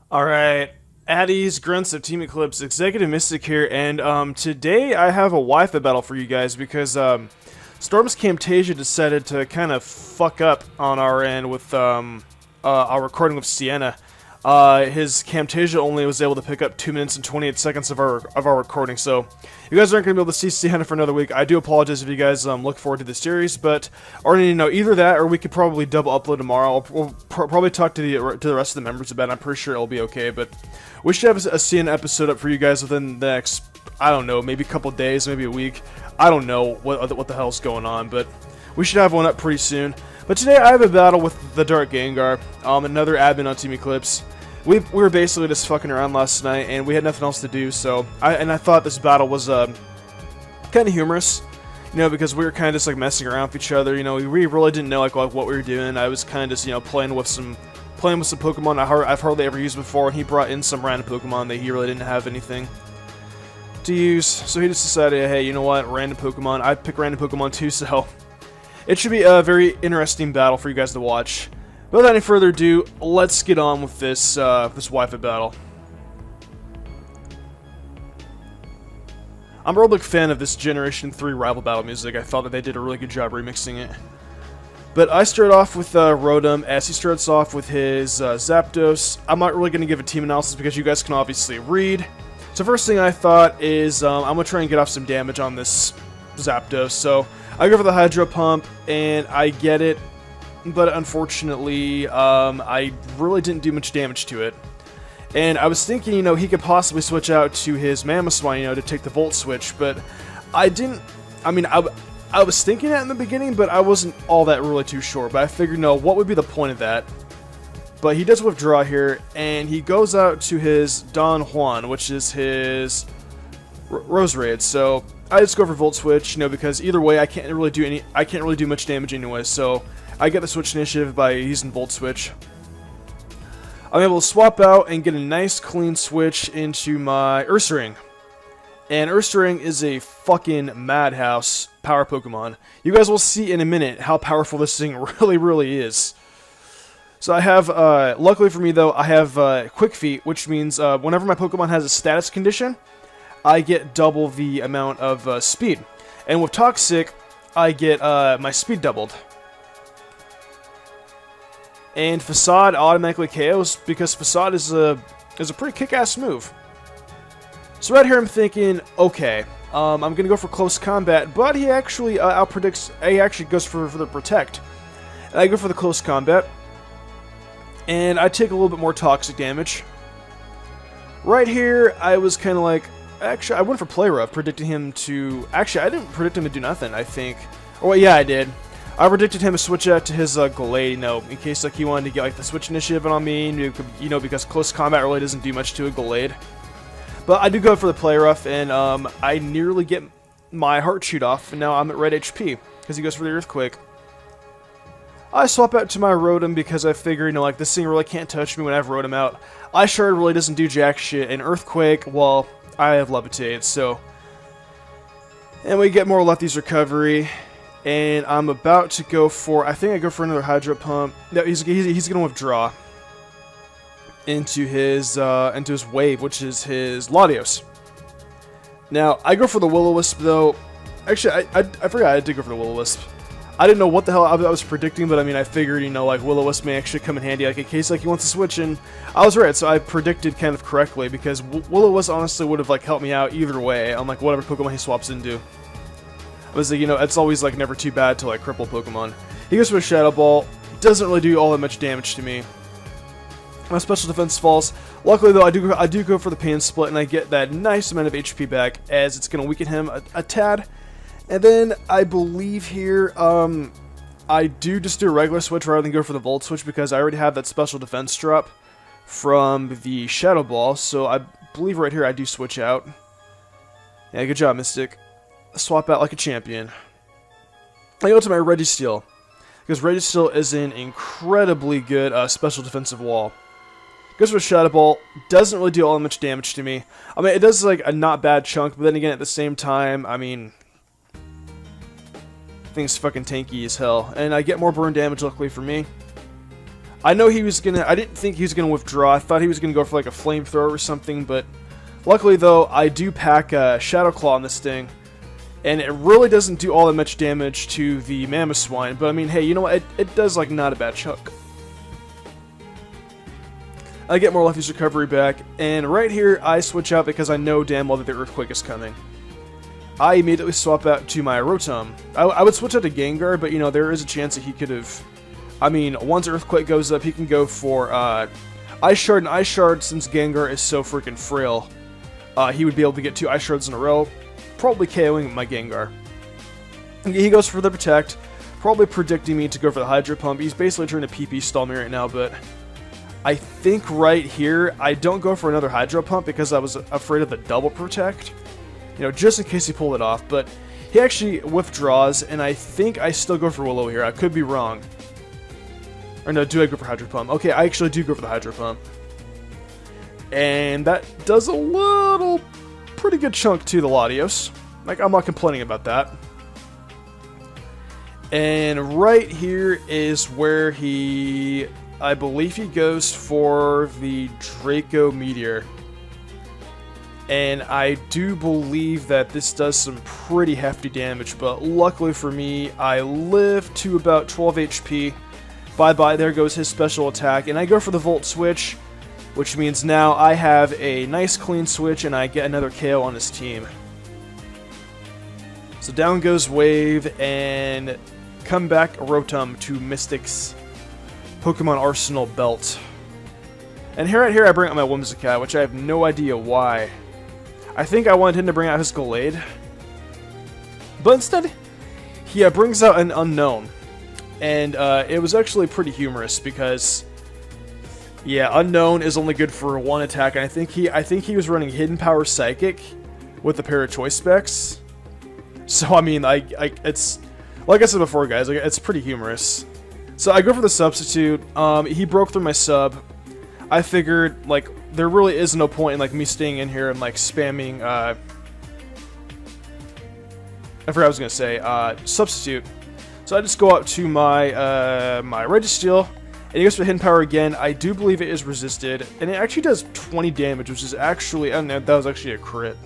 Alright, Addies, Grunts of Team Eclipse, Executive Mystic here, and today I have a Wi-Fi battle for you guys because Storm's Camtasia decided to kind of fuck up on our end with our recording with Sienna. His Camtasia only was able to pick up 2 minutes and 28 seconds of our recording, so you guys aren't going to be able to see Sienna for another week. I do apologize if you guys look forward to the series, but either that or we could probably double upload tomorrow. We'll probably talk to the rest of the members about it. I'm pretty sure it'll be okay, but we should have a Sienna episode up for you guys within the next, I don't know, maybe a couple days, maybe a week. I don't know what the hell's going on, but we should have one up pretty soon. But today I have a battle with TheDarkGengar, another admin on Team Eclipse. We were basically just fucking around last night, and we had nothing else to do, so I thought this battle was kind of humorous, because we were kind of just like messing around with each other. We really didn't know like what we were doing. I was kind of just playing with some Pokemon I've hardly ever used before, and he brought in some random Pokemon that he really didn't have anything to use, so he just decided, hey, you know what, random Pokemon. I pick random Pokemon too, so it should be a very interesting battle for you guys to watch. But without any further ado, let's get on with this Wi-Fi battle. I'm a real big fan of this Generation 3 rival battle music. I thought that they did a really good job remixing it. But I start off with Rotom, as he starts off with his Zapdos. I'm not really going to give a team analysis because you guys can obviously read. So first thing I thought is I'm going to try and get off some damage on this Zapdos. So I go for the Hydro Pump, and I get it. But unfortunately, I really didn't do much damage to it. And I was thinking, he could possibly switch out to his Mamoswine, to take the Volt Switch, but I didn't. I was thinking that in the beginning, but I wasn't all that really too sure. But I figured, what would be the point of that? But he does withdraw here, and he goes out to his Don Juan, which is his Roserade. So I just go for Volt Switch, because either way, I can't really do much damage anyway. So I get the switch initiative by using Volt Switch. I'm able to swap out and get a nice clean switch into my Ursaring. And Ursaring is a fucking madhouse power Pokemon. You guys will see in a minute how powerful this thing really is. So I have, luckily for me though, I have Quick Feet, which means whenever my Pokemon has a status condition, I get double the amount of speed. And with Toxic, I get my speed doubled. And Facade automatically KOs because Facade is a pretty kick-ass move. So right here I'm thinking, okay, I'm gonna go for Close Combat, but he actually outpredicts. He actually goes for the Protect, and I go for the Close Combat, and I take a little bit more toxic damage. Right here, I was kind of like, actually, I went for Play Rough, predicting him to. Actually, I didn't predict him to do nothing. I think, or well, yeah, I did. I predicted him to switch out to his Gallade, in case he wanted to get the switch initiative on me, because Close Combat really doesn't do much to a Gallade. But I do go for the Play Rough, and I nearly get my Heart Shoot off, and now I'm at red HP because he goes for the Earthquake. I swap out to my Rotom because I figure, this thing really can't touch me when I have Rotom out. Ice Shard really doesn't do jack shit, and Earthquake, well, I have Levitate, so. And we get more Lefty's Recovery. And I'm about to go for, I think I go for another Hydro Pump. No, he's going to withdraw into his Wave, which is his Latios. Now, I go for the Will-O-Wisp, though. Actually, I forgot I did go for the Will-O-Wisp. I didn't know what the hell I was predicting, but I figured, Will-O-Wisp may actually come in handy, in case he wants to switch, and I was right, so I predicted kind of correctly, because Will-O-Wisp honestly would have, helped me out either way on, whatever Pokemon he swaps into. I was like, it's always, never too bad to, cripple Pokemon. He goes for a Shadow Ball. Doesn't really do all that much damage to me. My special defense falls. Luckily, though, I do go for the Pain Split, and I get that nice amount of HP back, as it's going to weaken him a tad. And then, I believe here, I do just do a regular switch rather than go for the Volt Switch, because I already have that special defense drop from the Shadow Ball, so I believe right here I do switch out. Yeah, good job, Mystic. Swap out like a champion. I go to my Registeel, because Registeel is an incredibly good special defensive wall. Goes for a Shadow Ball, doesn't really do all that much damage to me. It does a not bad chunk, but then again at the same time, thing's fucking tanky as hell. And I get more burn damage luckily for me. I know he was gonna. I didn't think he was gonna withdraw. I thought he was gonna go for like a flamethrower or something. But luckily, though, I do pack Shadow Claw on this thing, and it really doesn't do all that much damage to the Mamoswine. But I mean, hey, you know what? It does like not a bad chunk. I get more Luffy's recovery back, and right here I switch out because I know damn well that the Earthquake is coming. I immediately swap out to my Rotom. I would switch out to Gengar, but you know, there is a chance that he could have... I mean, once Earthquake goes up, he can go for Ice Shard, and Ice Shard, since Gengar is so freaking frail, he would be able to get 2 Ice Shards in a row, probably KOing my Gengar. He goes for the Protect, probably predicting me to go for the Hydro Pump. He's basically trying to PP stall me right now, but... I think right here, I don't go for another Hydro Pump because I was afraid of the double Protect. You know, just in case he pulled it off. But he actually withdraws, and I think I still go for Willow here. I could be wrong. Or no, do I go for Hydro Pump? Okay, I actually do go for the Hydro Pump. And that does a little, pretty good chunk to the Latios. Like, I'm not complaining about that. And right here is where he... I believe he goes for the Draco Meteor. And I do believe that this does some pretty hefty damage, but luckily for me, I live to about 12 HP. Bye-bye, there goes his special attack, and I go for the Volt Switch, which means now I have a nice clean switch, and I get another KO on his team. So down goes Wave, and come back Rotom to Mystic's Pokemon Arsenal belt. And right here I bring out my Whimsicott, which I have no idea why. I think I wanted him to bring out his Gallade. But instead, he brings out an Unknown. And it was actually pretty humorous because... yeah, Unknown is only good for 1 attack, and I think he was running Hidden Power Psychic with a pair of choice specs. So I mean, it's... like I said before, guys, it's pretty humorous. So I go for the substitute. He broke through my sub. I figured, like, there really is no point in, like, me staying in here and, like, spamming, I forgot what I was gonna say, substitute. So I just go up to my, my Registeel, and he goes for Hidden Power again. I do believe it is resisted, and it actually does 20 damage, which is actually, I don't know, that was actually a crit.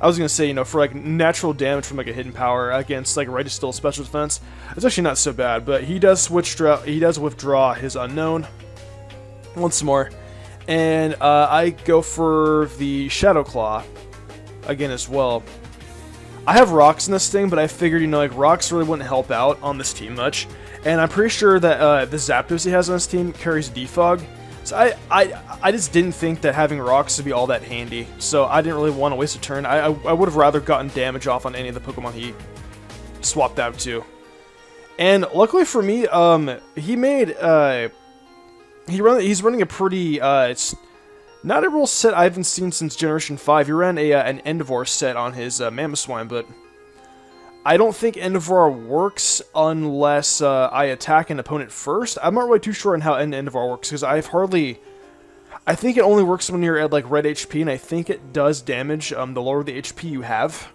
I was gonna say, you know, for like natural damage from like a Hidden Power against like Registeel special defense, it's actually not so bad. But he does withdraw his Unknown once more, and I go for the Shadow Claw again as well. I have Rocks in this thing, but I figured, you know, like Rocks really wouldn't help out on this team much, and I'm pretty sure that the Zapdos he has on his team carries Defog. So I just didn't think that having Rocks would be all that handy, so I didn't really want to waste a turn. I would have rather gotten damage off on any of the Pokemon he swapped out to. And luckily for me, he made he's running a pretty it's not a real set I haven't seen since Generation 5. He ran an Endeavor set on his Mamoswine, but I don't think Endeavor works unless I attack an opponent first. I'm not really too sure on how Endeavor works, because I think it only works when you're at like red HP, and I think it does damage the lower the HP you have.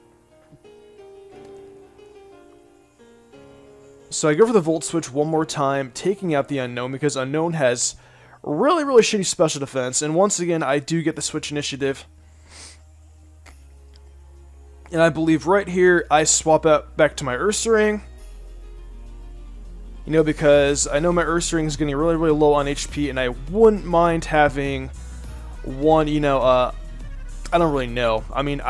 So I go for the Volt Switch one more time, taking out the Unknown, because Unknown has really, really shitty special defense, and once again I do get the Switch Initiative. And I believe right here, I swap out back to my Ursaring. You know, because I know my Ursaring is getting really, really low on HP, and I wouldn't mind having one, you know, I don't really know. I mean,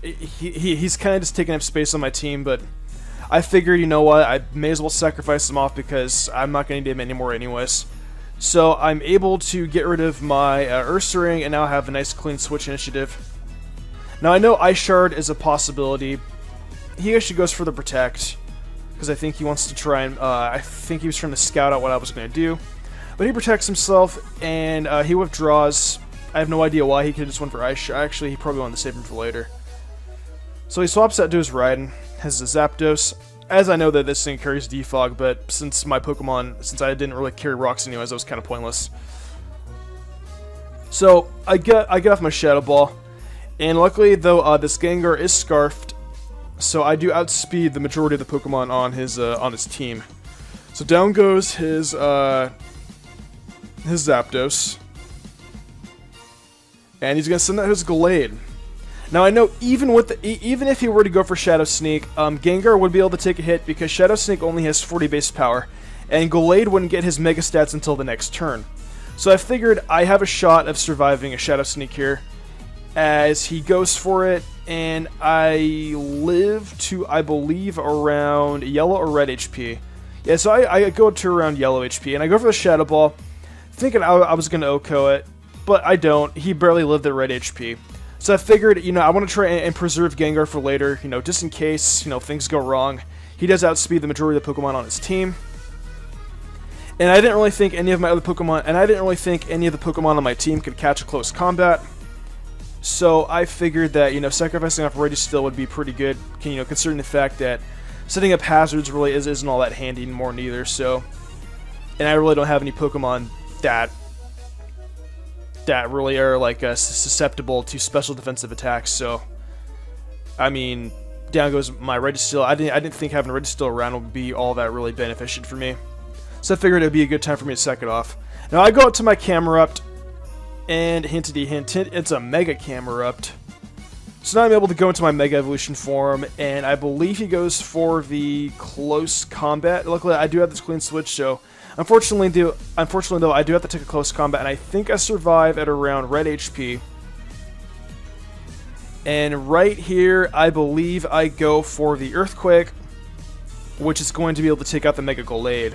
he's kind of just taking up space on my team, but I figured, you know what, I may as well sacrifice him off because I'm not going to need him anymore anyways. So I'm able to get rid of my Ursaring, and now I have a nice clean Switch Initiative. Now, I know Ice Shard is a possibility. He actually goes for the Protect, because I think he wants to try and, I think he was trying to scout out what I was going to do. But he protects himself, and he withdraws. I have no idea why. He could have just went for Ice Shard. Actually, he probably wanted to save him for later. So he swaps out to his Raiden, has a Zapdos. As I know that this thing carries Defog, but since my Pokemon, since I didn't really carry Rocks anyways, that was kind of pointless. So I get off my Shadow Ball. And luckily, though, this Gengar is Scarfed, so I do outspeed the majority of the Pokemon on his team. So down goes his his Zapdos. And he's going to send out his Gallade. Now I know even if he were to go for Shadow Sneak, Gengar would be able to take a hit because Shadow Sneak only has 40 base power, and Gallade wouldn't get his Mega Stats until the next turn. So I figured I have a shot of surviving a Shadow Sneak here, as he goes for it, and I live to, I believe, around yellow or red HP. Yeah, so I go to around yellow HP, and I go for the Shadow Ball, thinking I was going to OHKO it, but I don't. He barely lived at red HP. So I figured, I want to try and preserve Gengar for later, just in case, things go wrong. He does outspeed the majority of the Pokemon on his team. And I didn't really think any of my other Pokemon, and I didn't really think any of the Pokemon on my team could catch a close combat. So I figured that, sacrificing off Registeel would be pretty good, considering the fact that setting up hazards really isn't all that handy anymore neither, so... And I really don't have any Pokemon that really are, like, susceptible to special defensive attacks, so... I mean, down goes my Registeel. I didn't think having Registeel around would be all that really beneficent for me. So I figured it would be a good time for me to sack it off. Now I go up to my Camerupt, and hintity hint, it's a Mega Camerupt. So now I'm able to go into my Mega Evolution form, and I believe he goes for the close combat. Luckily, I do have this clean switch, so unfortunately though, I do have to take a close combat, and I think I survive at around red HP. And right here, I believe I go for the Earthquake, which is going to be able to take out the Mega Gallade.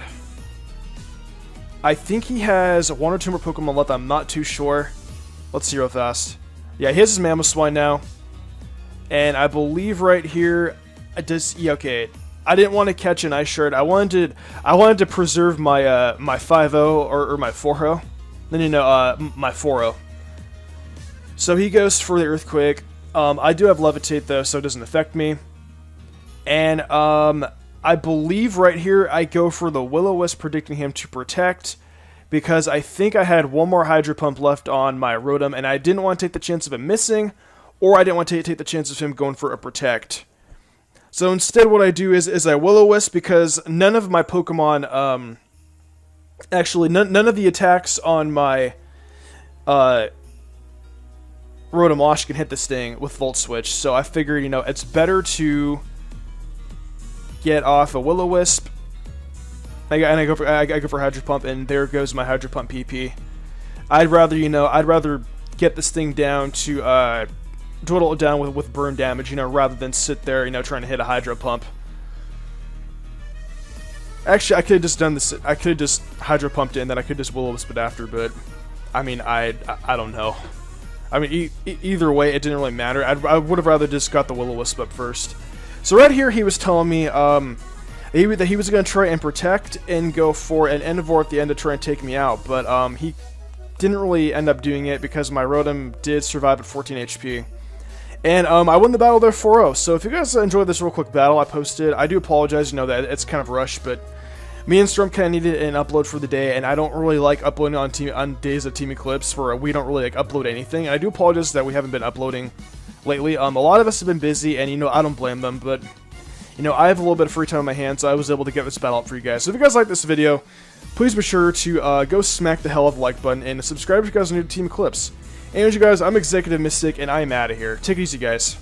I think he has one or two more Pokemon left, I'm not too sure. Let's see real fast. Yeah, he has his Mamoswine now. And I believe right here, yeah, okay. I didn't want to catch an Ice Shard. I wanted to preserve my my 5-0 or my 4-0. Then my 4-0. So he goes for the Earthquake. I do have Levitate though, so it doesn't affect me. And I believe right here I go for the Will-O-Wisp, predicting him to Protect, because I think I had one more Hydro Pump left on my Rotom, and I didn't want to take the chance of him missing, or I didn't want to take the chance of him going for a Protect. So instead what I do is I Will-O-Wisp, because none of my Pokemon, actually none of the attacks on my Rotom can hit this thing with Volt Switch, so I figured, it's better to get off a Will-O-Wisp, and I go for Hydro Pump, and there goes my Hydro Pump PP. I'd rather get this thing down to dwindle it down with burn damage, rather than sit there, trying to hit a Hydro Pump. Actually, I could have just done this. I could have just Hydro Pumped in, then I could just Will-O-Wisp it after. But I mean, I don't know. I mean, either way, it didn't really matter. I would have rather just got the Will-O-Wisp up first. So right here, he was telling me that he was going to try and Protect and go for an Endeavor at the end to try and take me out, but he didn't really end up doing it because my Rotom did survive at 14 HP. And I won the battle there 4-0, so if you guys enjoyed this real quick battle I posted, I do apologize, that it's kind of rushed, but me and Storm kind of needed an upload for the day, and I don't really like uploading on days of Team Eclipse where we don't really upload anything, and I do apologize that we haven't been uploading lately. A lot of us have been busy, and I don't blame them, but I have a little bit of free time on my hands, so I was able to get this battle up for you guys. So if you guys like this video, please be sure to go smack the hell of the like button and subscribe if you guys are new to Team Eclipse. Anyways, you guys, I'm Executive Mystic, and I'm out of here. Take it easy, guys.